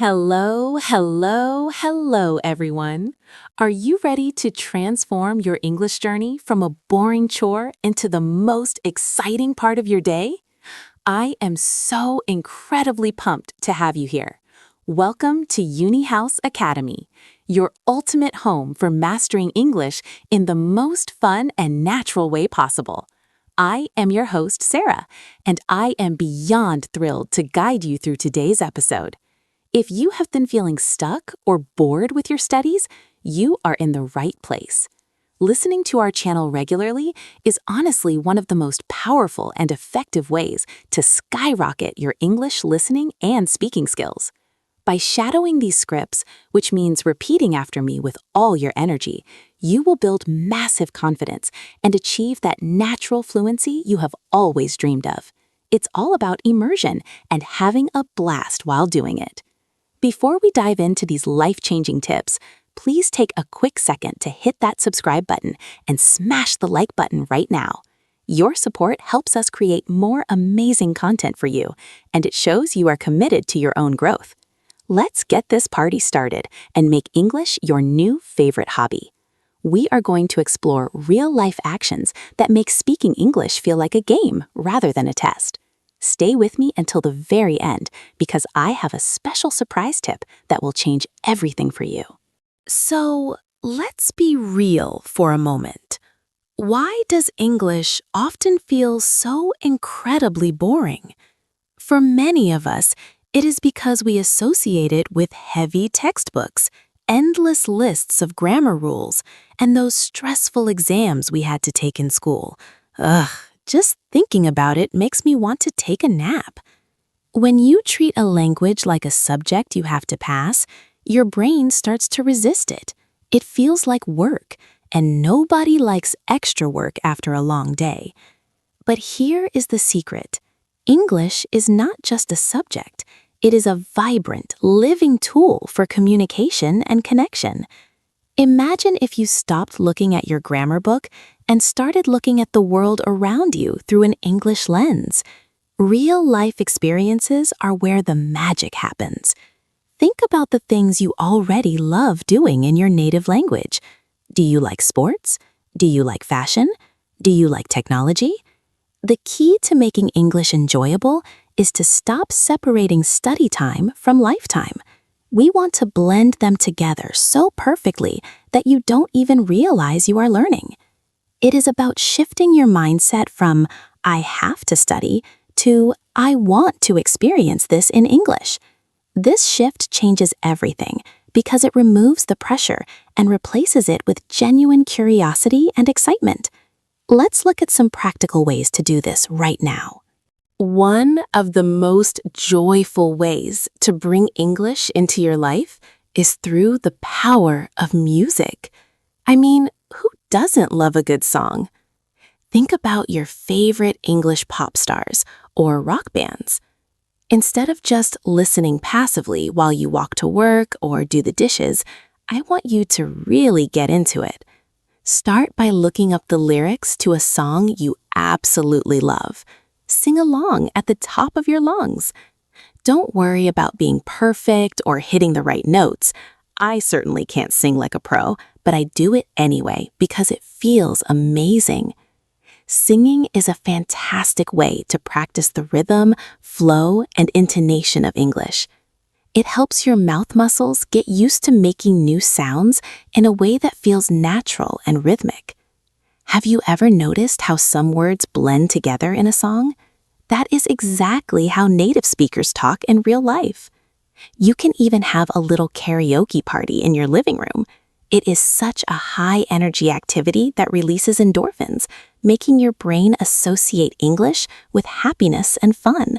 Hello, hello, hello, everyone. Are you ready to transform your English journey from a boring chore into the most exciting part of your day? I am so incredibly pumped to have you here. Welcome to UniHouse Academy, your ultimate home for mastering English in the most fun and natural way possible. I am your host, Sarah, and I am beyond thrilled to guide you through today's episode. If you have been feeling stuck or bored with your studies, you are in the right place. Listening to our channel regularly is honestly one of the most powerful and effective ways to skyrocket your English listening and speaking skills. By shadowing these scripts, which means repeating after me with all your energy, you will build massive confidence and achieve that natural fluency you have always dreamed of. It's all about immersion and having a blast while doing it. Before we dive into these life-changing tips, please take a quick second to hit that subscribe button and smash the like button right now. Your support helps us create more amazing content for you, and it shows you are committed to your own growth. Let's get this party started and make English your new favorite hobby. We are going to explore real-life actions that make speaking English feel like a game rather than a test. Stay with me until the very end because I have a special surprise tip that will change everything for you. So, let's be real for a moment. Why does English often feel so incredibly boring? For many of us, it is because we associate it with heavy textbooks, endless lists of grammar rules, and those stressful exams we had to take in school. Ugh. Just thinking about it makes me want to take a nap. When you treat a language like a subject you have to pass, your brain starts to resist it. It feels like work, and nobody likes extra work after a long day. But here is the secret. English is not just a subject. It is a vibrant, living tool for communication and connection. Imagine if you stopped looking at your grammar book and started looking at the world around you through an English lens. Real-life experiences are where the magic happens. Think about the things you already love doing in your native language. Do you like sports? Do you like fashion? Do you like technology? The key to making English enjoyable is to stop separating study time from lifetime. We want to blend them together so perfectly that you don't even realize you are learning. It is about shifting your mindset from I have to study to I want to experience this in English. This shift changes everything because it removes the pressure and replaces it with genuine curiosity and excitement. Let's look at some practical ways to do this right now. One of the most joyful ways to bring English into your life is through the power of music. I mean, who doesn't love a good song? Think about your favorite English pop stars or rock bands. Instead of just listening passively while you walk to work or do the dishes, I want you to really get into it. Start by looking up the lyrics to a song you absolutely love. Sing along at the top of your lungs. Don't worry about being perfect or hitting the right notes. I certainly can't sing like a pro, but I do it anyway because it feels amazing. Singing is a fantastic way to practice the rhythm, flow, and intonation of English. It helps your mouth muscles get used to making new sounds in a way that feels natural and rhythmic. Have you ever noticed how some words blend together in a song? That is exactly how native speakers talk in real life. You can even have a little karaoke party in your living room. It is such a high-energy activity that releases endorphins, making your brain associate English with happiness and fun.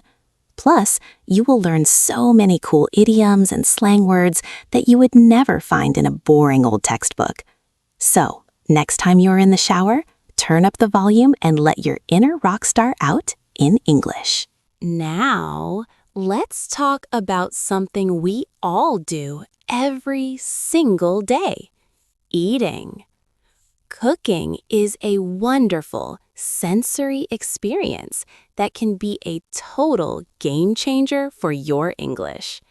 Plus, you will learn so many cool idioms and slang words that you would never find in a boring old textbook. So, next time you're in the shower, turn up the volume and let your inner rock star out in English. Now, let's talk about something we all do every single day: eating. Cooking is a wonderful sensory experience that can be a total game changer for your English.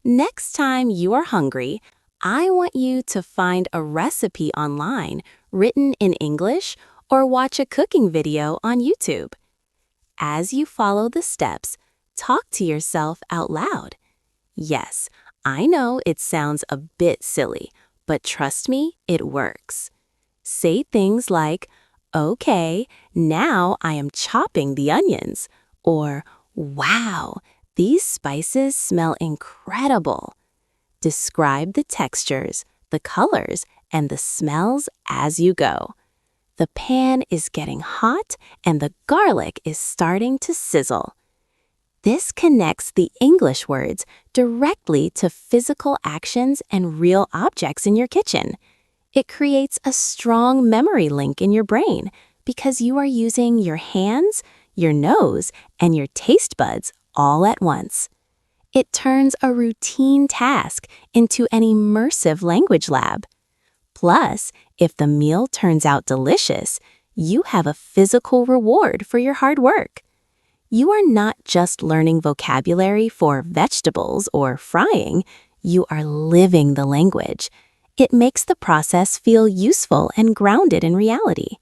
Next time you are hungry, I want you to find a recipe online written in English or watch a cooking video on YouTube. As you follow the steps, talk to yourself out loud. Yes, I know it sounds a bit silly, but trust me, it works. Say things like, "Okay, now I am chopping the onions," or "Wow, these spices smell incredible." Describe the textures, the colors, and the smells as you go. The pan is getting hot and the garlic is starting to sizzle. This connects the English words directly to physical actions and real objects in your kitchen. It creates a strong memory link in your brain because you are using your hands, your nose, and your taste buds all at once. It turns a routine task into an immersive language lab. Plus, if the meal turns out delicious, you have a physical reward for your hard work. You are not just learning vocabulary for vegetables or frying, you are living the language. It makes the process feel useful and grounded in reality.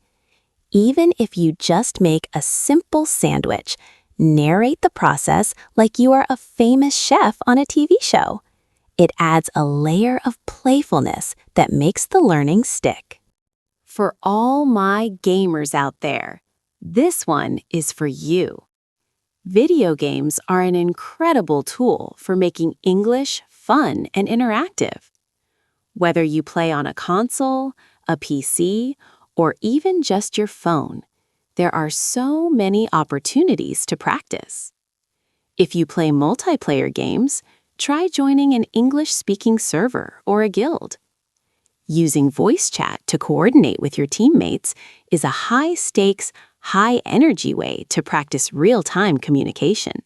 Even if you just make a simple sandwich, narrate the process like you are a famous chef on a TV show. It adds a layer of playfulness that makes the learning stick. For all my gamers out there, this one is for you. Video games are an incredible tool for making English fun and interactive. Whether you play on a console, a PC, or even just your phone, there are so many opportunities to practice. If you play multiplayer games, try joining an English-speaking server or a guild. Using voice chat to coordinate with your teammates is a high-stakes, high-energy way to practice real-time communication.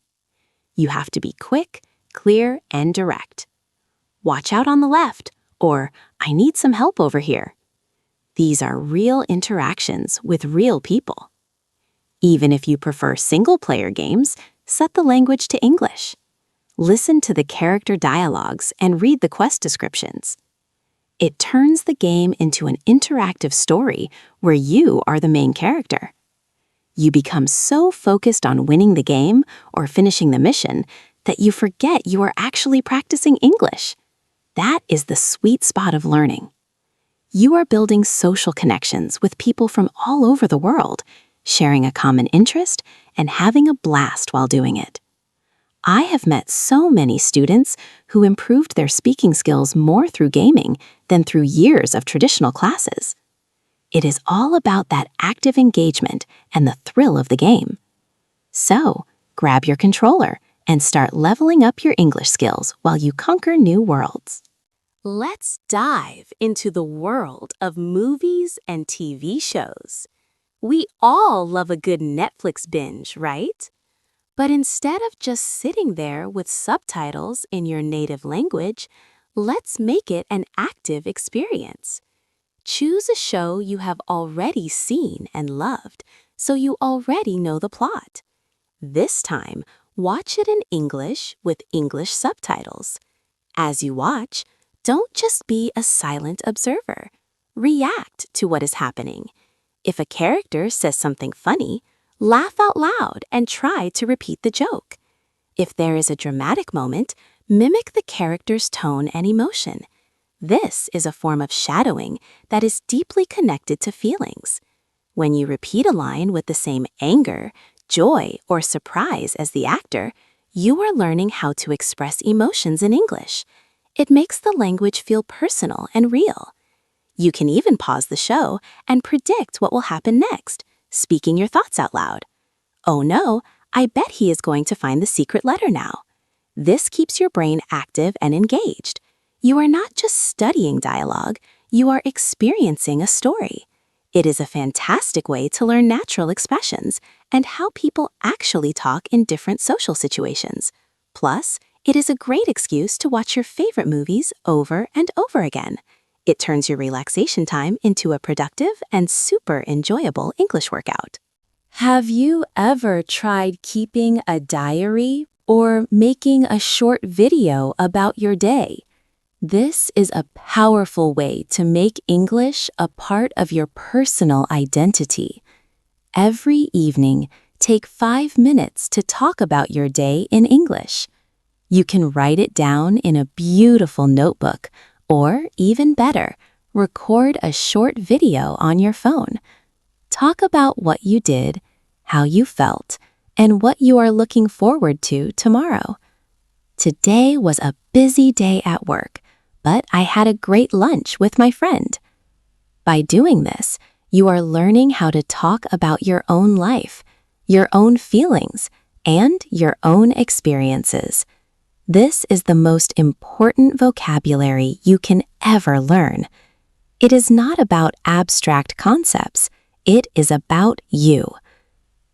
You have to be quick, clear, and direct. "Watch out on the left," or "I need some help over here." These are real interactions with real people. Even if you prefer single-player games, set the language to English. Listen to the character dialogues and read the quest descriptions. It turns the game into an interactive story where you are the main character. You become so focused on winning the game or finishing the mission that you forget you are actually practicing English. That is the sweet spot of learning. You are building social connections with people from all over the world, sharing a common interest and having a blast while doing it. I have met so many students who improved their speaking skills more through gaming than through years of traditional classes. It is all about that active engagement and the thrill of the game. So, grab your controller and start leveling up your English skills while you conquer new worlds. Let's dive into the world of movies and TV shows. We all love a good Netflix binge, right? But instead of just sitting there with subtitles in your native language, let's make it an active experience. Choose a show you have already seen and loved, so you already know the plot. This time, watch it in English with English subtitles. As you watch, don't just be a silent observer. React to what is happening. If a character says something funny, laugh out loud and try to repeat the joke. If there is a dramatic moment, mimic the character's tone and emotion. This is a form of shadowing that is deeply connected to feelings. When you repeat a line with the same anger, joy, or surprise as the actor, you are learning how to express emotions in English. It makes the language feel personal and real. You can even pause the show and predict what will happen next, speaking your thoughts out loud. "Oh no, I bet he is going to find the secret letter now." This keeps your brain active and engaged. You are not just studying dialogue, you are experiencing a story. It is a fantastic way to learn natural expressions and how people actually talk in different social situations. Plus, it is a great excuse to watch your favorite movies over and over again. It turns your relaxation time into a productive and super enjoyable English workout. Have you ever tried keeping a diary or making a short video about your day. This is a powerful way to make English a part of your personal identity. Every evening, take 5 minutes to talk about your day in English. You can write it down in a beautiful notebook, or even better, record a short video on your phone. Talk about what you did, how you felt, and what you are looking forward to tomorrow. Today was a busy day at work, but I had a great lunch with my friend. By doing this, you are learning how to talk about your own life, your own feelings, and your own experiences. This is the most important vocabulary you can ever learn. It is not about abstract concepts. It is about you.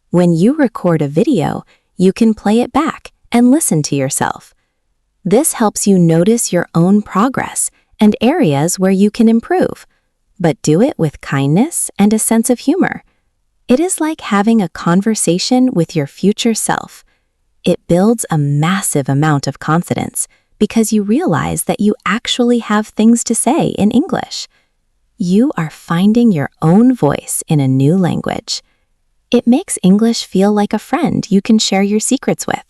When you record a video, you can play it back and listen to yourself. This helps you notice your own progress and areas where you can improve, but do it with kindness and a sense of humor. It is like having a conversation with your future self. It builds a massive amount of confidence because you realize that you actually have things to say in English. You are finding your own voice in a new language. It makes English feel like a friend you can share your secrets with,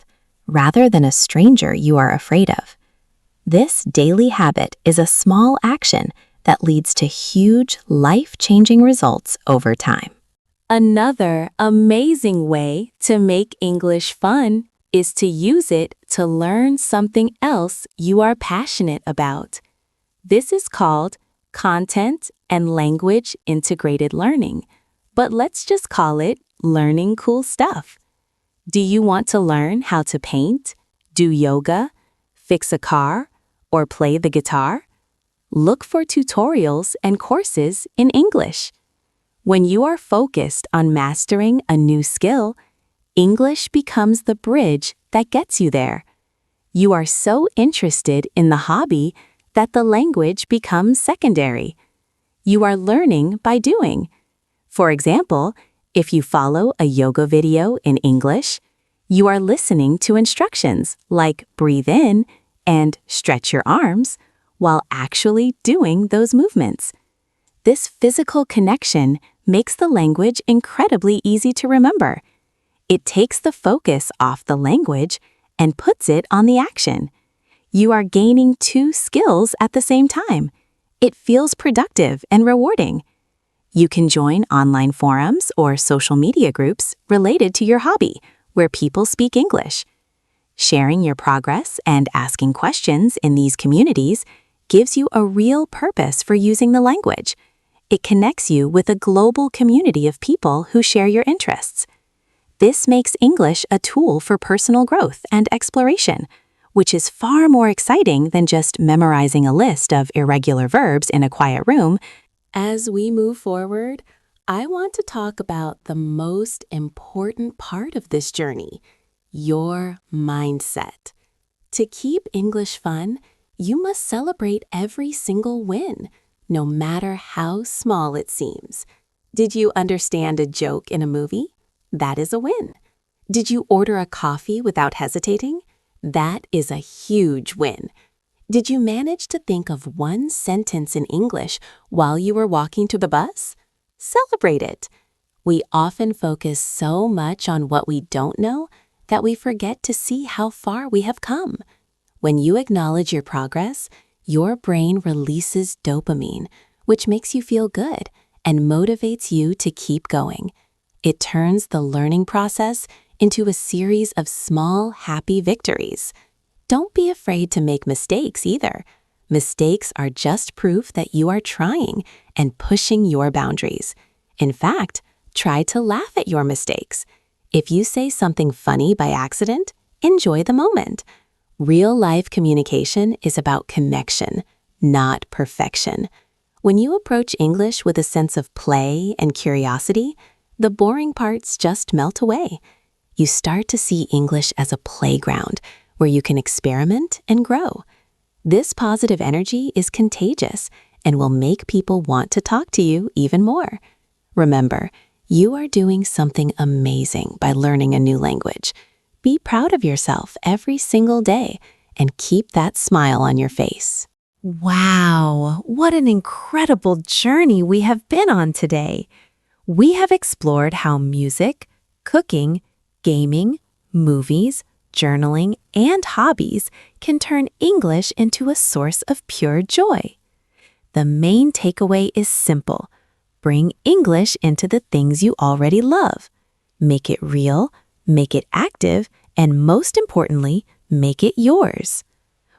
rather than a stranger you are afraid of. This daily habit is a small action that leads to huge, life-changing results over time. Another amazing way to make English fun is to use it to learn something else you are passionate about. This is called content and language integrated learning, but let's just call it learning cool stuff. Do you want to learn how to paint, do yoga, fix a car, or play the guitar? Look for tutorials and courses in English. When you are focused on mastering a new skill, English becomes the bridge that gets you there. You are so interested in the hobby that the language becomes secondary. You are learning by doing. For example, if you follow a yoga video in English, you are listening to instructions like breathe in and stretch your arms while actually doing those movements. This physical connection makes the language incredibly easy to remember. It takes the focus off the language and puts it on the action. You are gaining 2 skills at the same time. It feels productive and rewarding. You can join online forums or social media groups related to your hobby where people speak English. Sharing your progress and asking questions in these communities gives you a real purpose for using the language. It connects you with a global community of people who share your interests. This makes English a tool for personal growth and exploration, which is far more exciting than just memorizing a list of irregular verbs in a quiet room. As we move forward, I want to talk about the most important part of this journey, your mindset. To keep English fun, you must celebrate every single win, no matter how small it seems. Did you understand a joke in a movie? That is a win. Did you order a coffee without hesitating? That is a huge win. Did you manage to think of one sentence in English while you were walking to the bus? Celebrate it. We often focus so much on what we don't know that we forget to see how far we have come. When you acknowledge your progress, your brain releases dopamine, which makes you feel good and motivates you to keep going. It turns the learning process into a series of small, happy victories. Don't be afraid to make mistakes either. Mistakes are just proof that you are trying and pushing your boundaries. In fact, try to laugh at your mistakes. If you say something funny by accident, enjoy the moment. Real-life communication is about connection, not perfection. When you approach English with a sense of play and curiosity, the boring parts just melt away. You start to see English as a playground where you can experiment and grow. This positive energy is contagious and will make people want to talk to you even more. Remember, you are doing something amazing by learning a new language. Be proud of yourself every single day and keep that smile on your face. Wow, what an incredible journey we have been on today. We have explored how music, cooking, gaming, movies, journaling, and hobbies can turn English into a source of pure joy. The main takeaway is simple. Bring English into the things you already love. Make it real, make it active, and most importantly, make it yours.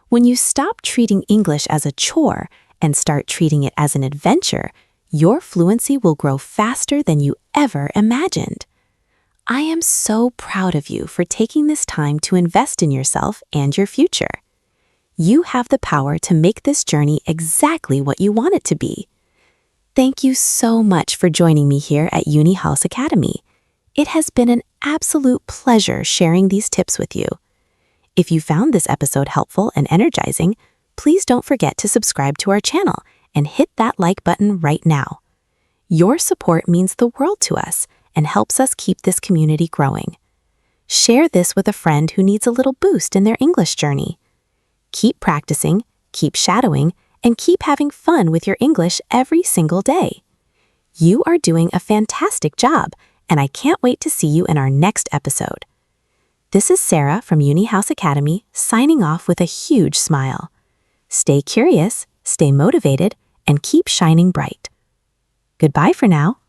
When you stop treating English as a chore and start treating it as an adventure, your fluency will grow faster than you ever imagined. I am so proud of you for taking this time to invest in yourself and your future. You have the power to make this journey exactly what you want it to be. Thank you so much for joining me here at UniHouse Academy. It has been an absolute pleasure sharing these tips with you. If you found this episode helpful and energizing, please don't forget to subscribe to our channel and hit that like button right now. Your support means the world to us and helps us keep this community growing. Share this with a friend who needs a little boost in their English journey. Keep practicing, keep shadowing, and keep having fun with your English every single day. You are doing a fantastic job, and I can't wait to see you in our next episode. This is Sarah from UniHouse Academy signing off with a huge smile. Stay curious, stay motivated, and keep shining bright. Goodbye for now.